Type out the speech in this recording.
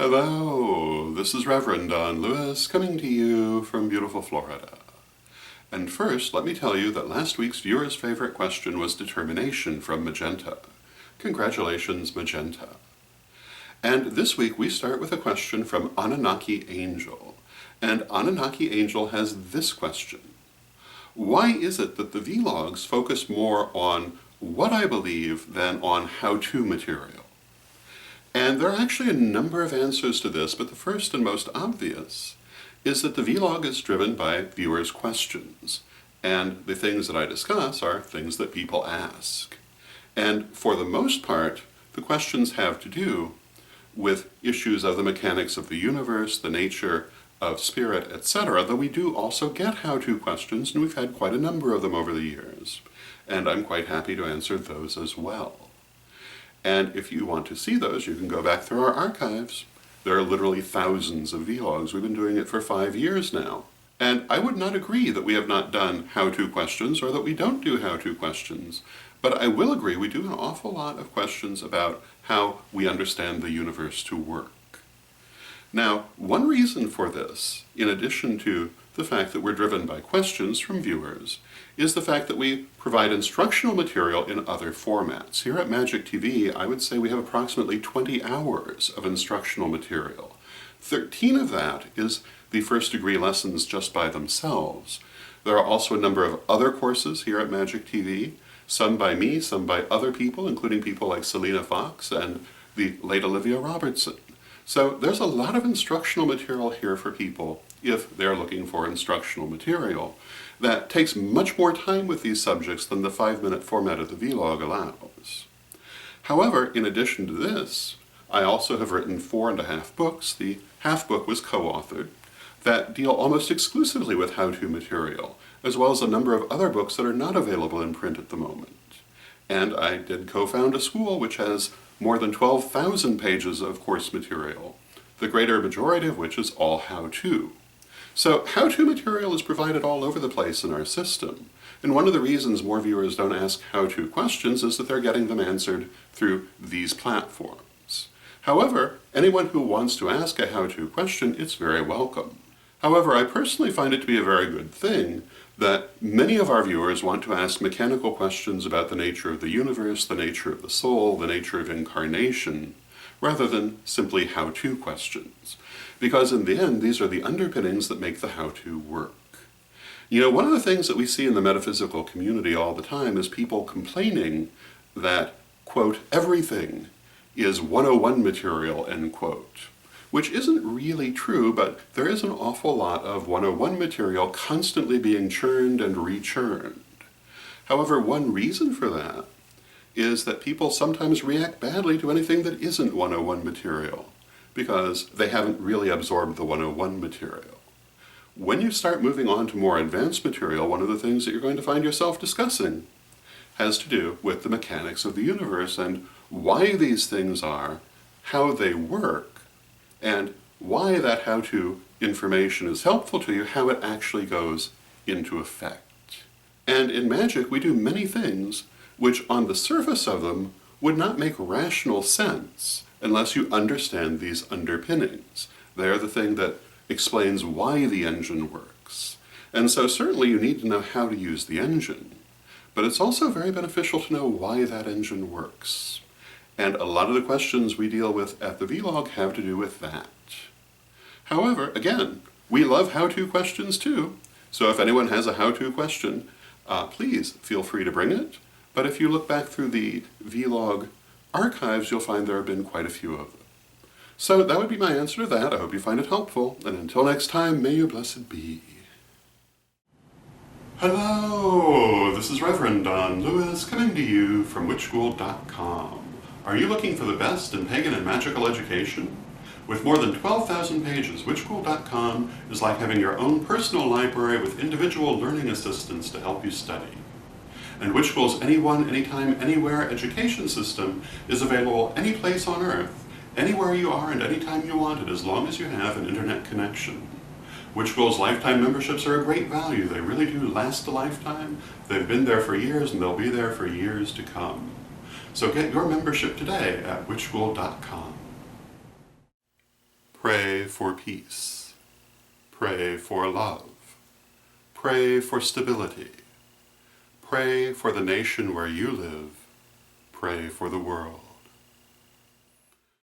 Hello, this is Reverend Don Lewis coming to you from beautiful Florida. And first, let me tell you that last week's viewer's favorite question was determination from Magenta. Congratulations, Magenta. And this week we start with a question from Anunnaki Angel. And Anunnaki Angel has this question. Why is it that the vlogs focus more on what I believe than on how-to material? And there are actually a number of answers to this, but the first and most obvious is that the vlog is driven by viewers' questions. And the things that I discuss are things that people ask. And for the most part, the questions have to do with issues of the mechanics of the universe, the nature of spirit, etc., though we do also get how-to questions, and we've had quite a number of them over the years. And I'm quite happy to answer those as well. And if you want to see those, you can go back through our archives. There are literally thousands of vlogs. We've been doing it for 5 years now. And I would not agree that we have not done how-to questions or that we don't do how-to questions. But I will agree we do an awful lot of questions about how we understand the universe to work. Now, one reason for this, in addition to the fact that we're driven by questions from viewers, is the fact that we provide instructional material in other formats. Here at Magic TV, I would say we have approximately 20 hours of instructional material. 13 of that is the first degree lessons just by themselves. There are also a number of other courses here at Magic TV, some by me, some by other people, including people like Selena Fox and the late Olivia Robertson. So there's a lot of instructional material here for people if they're looking for instructional material that takes much more time with these subjects than the 5-minute format of the vlog allows. However, in addition to this, I also have written 4.5 books. The half book was co-authored that deal almost exclusively with how-to material, as well as a number of other books that are not available in print at the moment. And I did co-found a school which has more than 12,000 pages of course material, the greater majority of which is all how-to. So how-to material is provided all over the place in our system, and one of the reasons more viewers don't ask how-to questions is that they're getting them answered through these platforms. However, anyone who wants to ask a how-to question, it's very welcome. However, I personally find it to be a very good thing that many of our viewers want to ask mechanical questions about the nature of the universe, the nature of the soul, the nature of incarnation, rather than simply how-to questions. Because in the end, these are the underpinnings that make the how-to work. You know, one of the things that we see in the metaphysical community all the time is people complaining that, quote, everything is 101 material, end quote. Which isn't really true, but there is an awful lot of 101 material constantly being churned and rechurned. However, one reason for that is that people sometimes react badly to anything that isn't 101 material, because they haven't really absorbed the 101 material. When you start moving on to more advanced material, one of the things that you're going to find yourself discussing has to do with the mechanics of the universe and why these things are, how they work, and why that how-to information is helpful to you, how it actually goes into effect. And in magic, we do many things which on the surface of them would not make rational sense unless you understand these underpinnings. They're the thing that explains why the engine works. And so certainly you need to know how to use the engine, but it's also very beneficial to know why that engine works. And a lot of the questions we deal with at the vlog have to do with that. However, again, we love how-to questions too, so if anyone has a how-to question, please feel free to bring it. But if you look back through the vlog archives, you'll find there have been quite a few of them. So that would be my answer to that. I hope you find it helpful, and until next time, may you blessed be. Hello, this is Reverend Don Lewis coming to you from witchschool.com. Are you looking for the best in pagan and magical education? With more than 12,000 pages, witchschool.com is like having your own personal library with individual learning assistants to help you study. And Witchschool's Anyone, Anytime, Anywhere education system is available any place on Earth, anywhere you are and anytime you want it, as long as you have an internet connection. Witchschool's lifetime memberships are a great value. They really do last a lifetime. They've been there for years and they'll be there for years to come. So get your membership today at witchschool.com. Pray for peace. Pray for love. Pray for stability. Pray for the nation where you live. Pray for the world.